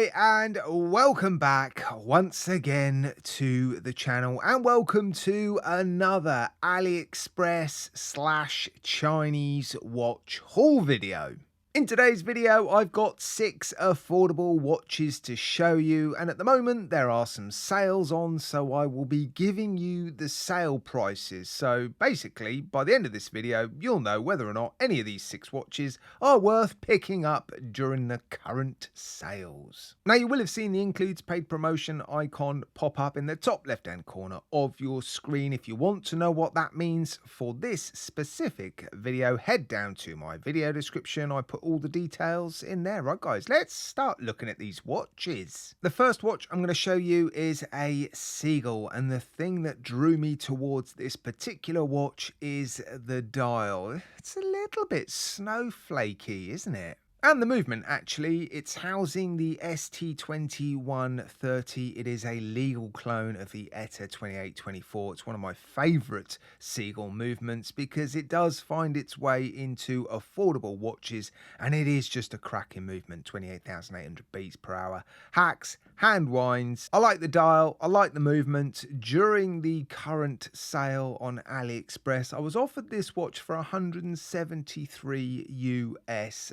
Hi and welcome back once again to the channel, and welcome to another AliExpress slash Chinese watch haul video. In today's video, I've got 6 affordable watches to show you, and at the moment there are some sales on, so I will be giving you the sale prices. So basically, by the end of this video, you'll know whether or not any of these 6 watches are worth picking up during the current sales. Now, you will have seen the includes paid promotion icon pop up in the top left hand corner of your screen. If you want to know what that means for this specific video, head down to my video description. I put all the details in there. Right guys, let's start looking at these watches. The first watch I'm going to show you is a Seagull, and the thing that drew me towards this particular watch is the dial. It's a little bit snowflakey, isn't it? And the movement, actually, it's housing the ST2130. It is a legal clone of the ETA 2824. It's one of my favourite Seagull movements because it does find its way into affordable watches, and it is just a cracking movement, 28,800 beats per hour. Hacks, hand winds. I like the dial, I like the movement. During the current sale on AliExpress, I was offered this watch for $173 US,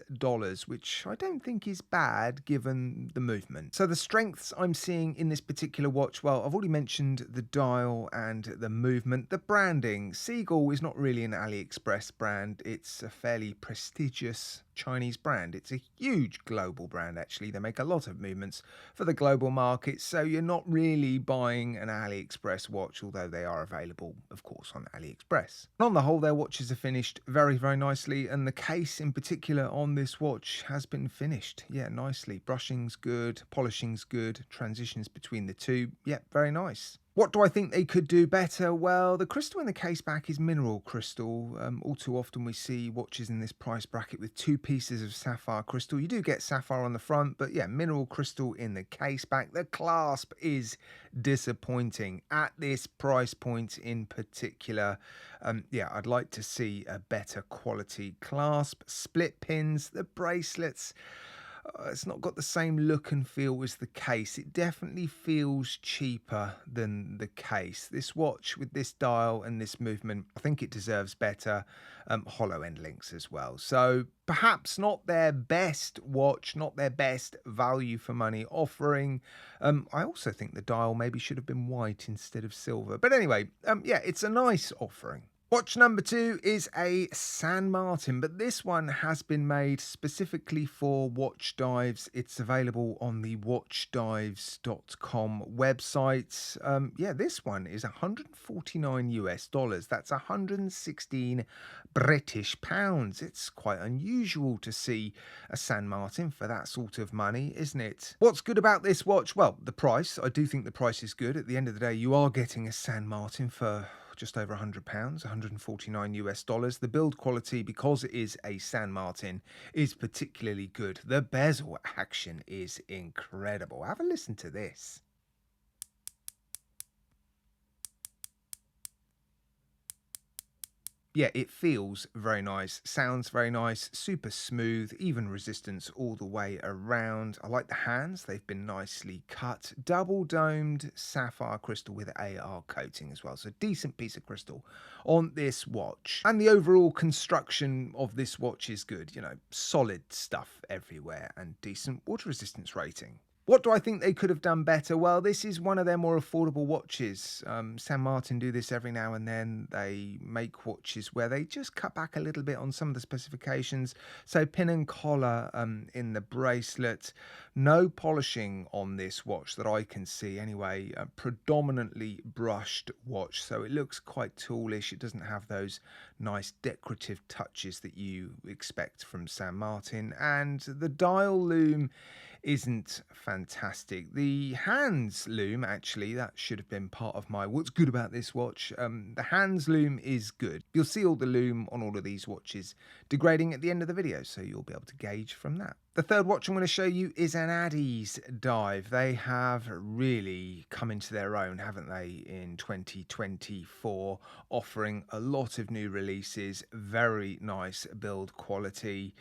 which I don't think is bad given the movement. So the strengths I'm seeing in this particular watch, well, I've already mentioned the dial and the movement. The branding, Seagull is not really an AliExpress brand. It's a fairly prestigious Chinese brand. It's a huge global brand, actually. They make a lot of movements for the global market, so you're not really buying an AliExpress watch, although they are available, of course, on AliExpress. On the whole, their watches are finished very, very nicely, and the case in particular on this watch has been finished, yeah, nicely. Brushing's good, polishing's good, transitions between the two, yeah, very nice. What do I think they could do better? Well, the crystal in the case back is mineral crystal. All too often we see watches in this price bracket with 2 pieces of sapphire crystal. You do get sapphire on the front, but yeah, mineral crystal in the case back. The clasp is disappointing at this price point in particular. Yeah, I'd like to see a better quality clasp. Split pins, the bracelets. It's not got the same look and feel as the case. It definitely feels cheaper than the case. This watch with this dial and this movement, I think it deserves better. Hollow end links as well. So perhaps not their best watch, not their best value for money offering. I also think the dial maybe should have been white instead of silver. But anyway, yeah, it's a nice offering. Watch number 2 is a San Martin, but this one has been made specifically for Watch Dives. It's available on the watchdives.com website. Yeah, this one is $149 US. That's 116 British pounds. It's quite unusual to see a San Martin for that sort of money, isn't it? What's good about this watch? Well, the price. I do think the price is good. At the end of the day, you are getting a San Martin for just over £100, 149 US dollars. The build quality, because it is a San Martin, is particularly good. The bezel action is incredible. Have a listen to this. Yeah, it feels very nice, sounds very nice, super smooth, even resistance all the way around. I like the hands, they've been nicely cut. Double domed sapphire crystal with AR coating as well, so decent piece of crystal on this watch. And the overall construction of this watch is good, you know, solid stuff everywhere and decent water resistance rating. What do I think they could have done better? Well, this is one of their more affordable watches. San Martin do this every now and then. They make watches where they just cut back a little bit on some of the specifications. So pin and collar in the bracelet. No polishing on this watch that I can see anyway. A predominantly brushed watch, so it looks quite toolish. It doesn't have those nice decorative touches that you expect from San Martin. And the dial loom isn't fantastic. The hands loom, actually, that should have been part of my what's good about this watch. The hands loom is good. You'll see all the loom on all of these watches degrading at the end of the video, so you'll be able to gauge from that. The third watch I'm going to show you is an Addy's Dive. They have really come into their own, haven't they, in 2024, offering a lot of new releases, very nice build quality.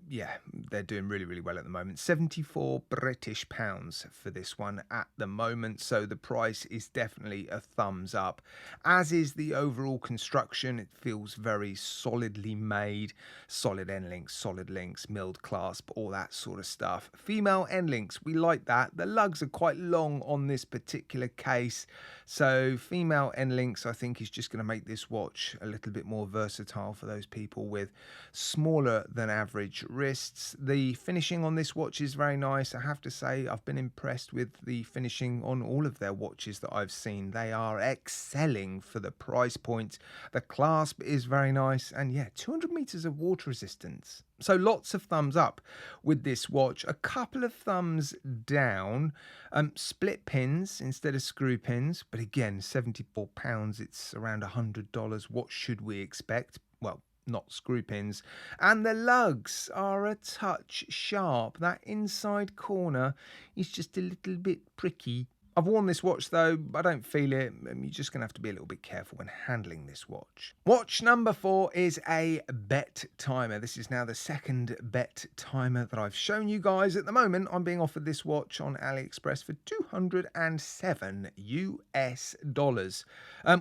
Yeah, they're doing really, really well at the moment. 74 British pounds for this one at the moment. So the price is definitely a thumbs up, as is the overall construction. It feels very solidly made, solid end links, solid links, milled clasp, all that sort of stuff. Female end links, we like that. The lugs are quite long on this particular case. So female end links, I think, is just going to make this watch a little bit more versatile for those people with smaller than average wrists. The finishing on this watch is very nice. I have to say, I've been impressed with the finishing on all of their watches that I've seen. They are excelling for the price point. The clasp is very nice, and yeah, 200 meters of water resistance. So lots of thumbs up with this watch. A couple of thumbs down. Split pins instead of screw pins, but again, £74. It's around $100. What should we expect? Well, not screw pins. And the lugs are a touch sharp. That inside corner is just a little bit pricky. I've worn this watch though, I don't feel it. You're just going to have to be a little bit careful when handling this watch. Watch number 4 is a bet timer. This is now the second bet timer that I've shown you guys. At the moment, I'm being offered this watch on AliExpress for $207 US.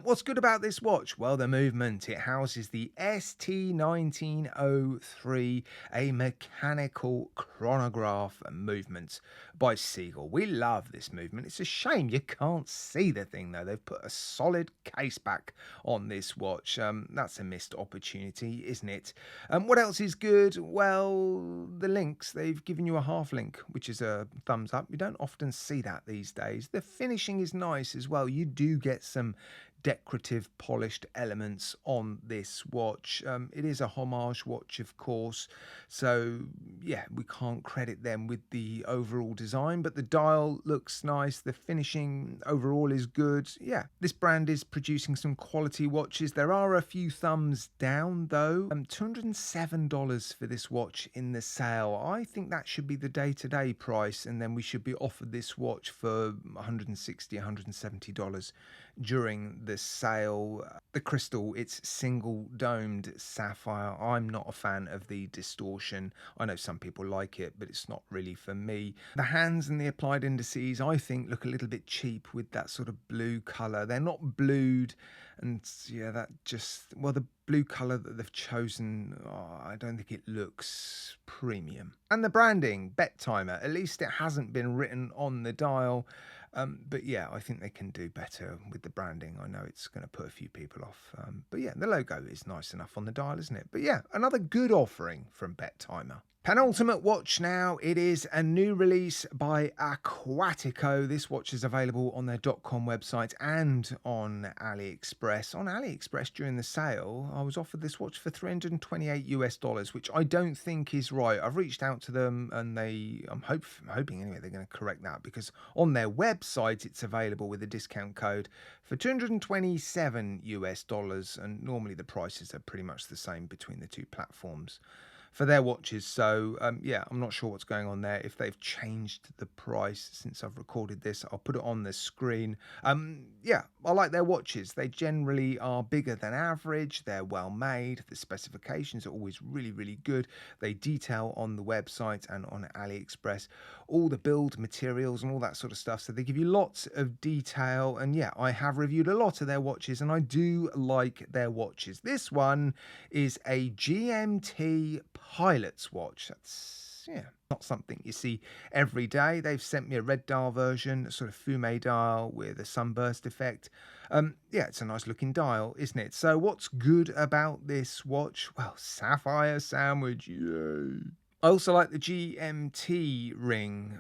What's good about this watch? Well, the movement. It houses the ST1903, a mechanical chronograph movement by Seagull. We love this movement. It's a shame you can't see the thing though. They've put a solid case back on this watch. That's a missed opportunity, isn't it? What else is good? Well, the links. They've given you a half link, which is a thumbs up. You don't often see that these days. The finishing is nice as well. You do get some decorative polished elements on this watch. It is a homage watch, of course, so yeah, we can't credit them with the overall design, but the dial looks nice. The finishing overall is good. Yeah, this brand is producing some quality watches. There are a few thumbs down though. $207 for this watch in the sale. I think that should be the day-to-day price, and then we should be offered this watch for $160, $170 during the sale. The crystal, it's single domed sapphire. I'm not a fan of the distortion. I know some people like it, but it's not really for me. The hands and the applied indices, I think, look a little bit cheap with that sort of blue color. They're not blued, and yeah, that just, well, the blue color that they've chosen, I don't think it looks premium. And the branding, bet timer, at least it hasn't been written on the dial. But yeah, I think they can do better with the branding. I know it's going to put a few people off. But yeah, the logo is nice enough on the dial, isn't it? But yeah, another good offering from Bet Timer. Penultimate watch now. It is a new release by Aquatico. This watch is available on their .com website and on AliExpress. On AliExpress during the sale, I was offered this watch for $328 US, which I don't think is right. I've reached out to them, and I'm hoping anyway they're going to correct that, because on their website it's available with a discount code for $227 US, and normally the prices are pretty much the same between the two platforms for their watches. So yeah, I'm not sure what's going on there. If they've changed the price since I've recorded this, I'll put it on the screen. Yeah, I like their watches. They generally are bigger than average. They're well made. The specifications are always really, really good. They detail on the website and on AliExpress all the build materials and all that sort of stuff. So they give you lots of detail. And yeah, I have reviewed a lot of their watches, and I do like their watches. This one is a GMT pilot's watch. That's, yeah, not something you see every day. They've sent me a red dial version, a sort of fume dial with a sunburst effect. Yeah, it's a nice looking dial, isn't it? So what's good about this watch? Well, sapphire sandwich, yay. I also like the GMT ring.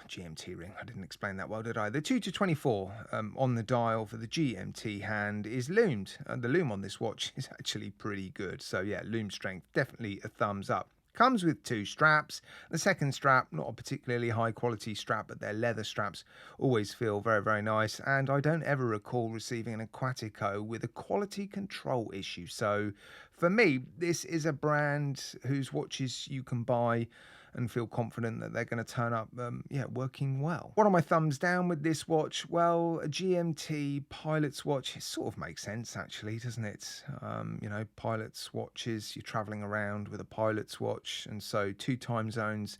GMT ring, I didn't explain that well, did I? The 2-24 on the dial for the GMT hand is loomed. The loom on this watch is actually pretty good. So yeah, loom strength, definitely a thumbs up. Comes with 2 straps. The second strap, not a particularly high quality strap, but their leather straps always feel very, very nice. And I don't ever recall receiving an Aquatico with a quality control issue. So for me, this is a brand whose watches you can buy and feel confident that they're going to turn up, working well. What are my thumbs down with this watch? Well, a GMT pilot's watch, it sort of makes sense actually, doesn't it? Pilot's watches, you're traveling around with a pilot's watch, and so 2 time zones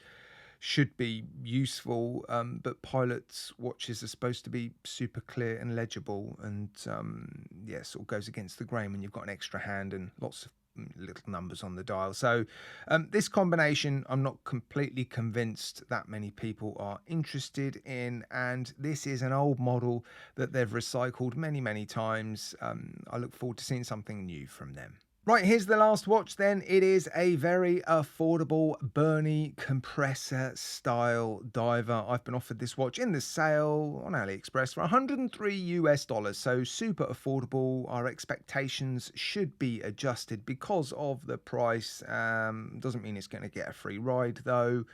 should be useful, but pilots' watches are supposed to be super clear and legible, and sort of goes against the grain when you've got an extra hand and lots of little numbers on the dial. So this combination, I'm not completely convinced that many people are interested in, and this is an old model that they've recycled many times. I look forward to seeing something new from them. Right, here's the last watch then. It is a very affordable Bernie compressor style diver. I've been offered this watch in the sale on AliExpress for $103 US, so super affordable. Our expectations should be adjusted because of the price. Doesn't mean it's going to get a free ride though.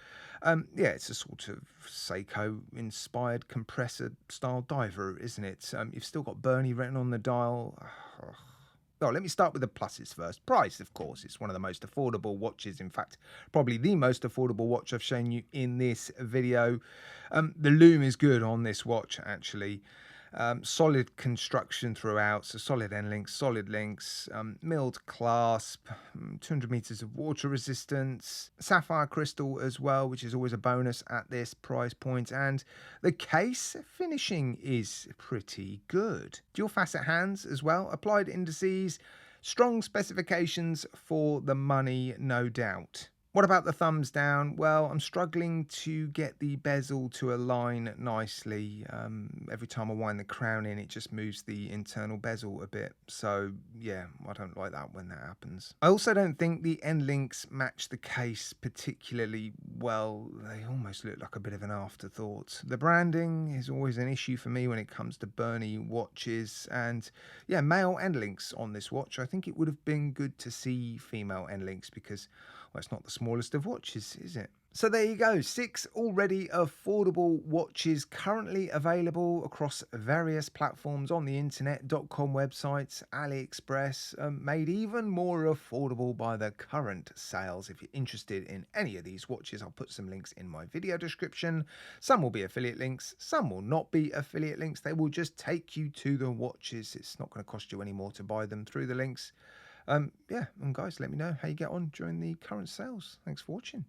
It's a sort of Seiko inspired compressor style diver, isn't it? You've still got Bernie written on the dial. Well, let me start with the pluses first. Price, of course, it's one of the most affordable watches. In fact, probably the most affordable watch I've shown you in this video. The loom is good on this watch, actually. Solid construction throughout, so solid end links, solid links, milled clasp, 200 meters of water resistance, sapphire crystal as well, which is always a bonus at this price point, and the case finishing is pretty good. Dual facet hands as well, applied indices, strong specifications for the money, no doubt. What about the thumbs down? Well, I'm struggling to get the bezel to align nicely. Every time I wind the crown in, it just moves the internal bezel a bit. So yeah, I don't like that when that happens. I also don't think the end links match the case particularly well. They almost look like a bit of an afterthought. The branding is always an issue for me when it comes to Bernie watches. And yeah, male end links on this watch. I think it would have been good to see female end links because, well, it's not the smallest of watches, is it? So there you go, 6 already affordable watches currently available across various platforms on the internet, .com websites, AliExpress, made even more affordable by the current sales. If you're interested in any of these watches, I'll put some links in my video description. Some will be affiliate links, some will not be affiliate links. They will just take you to the watches. It's not going to cost you any more to buy them through the links. And guys, let me know how you get on during the current sales. Thanks for watching.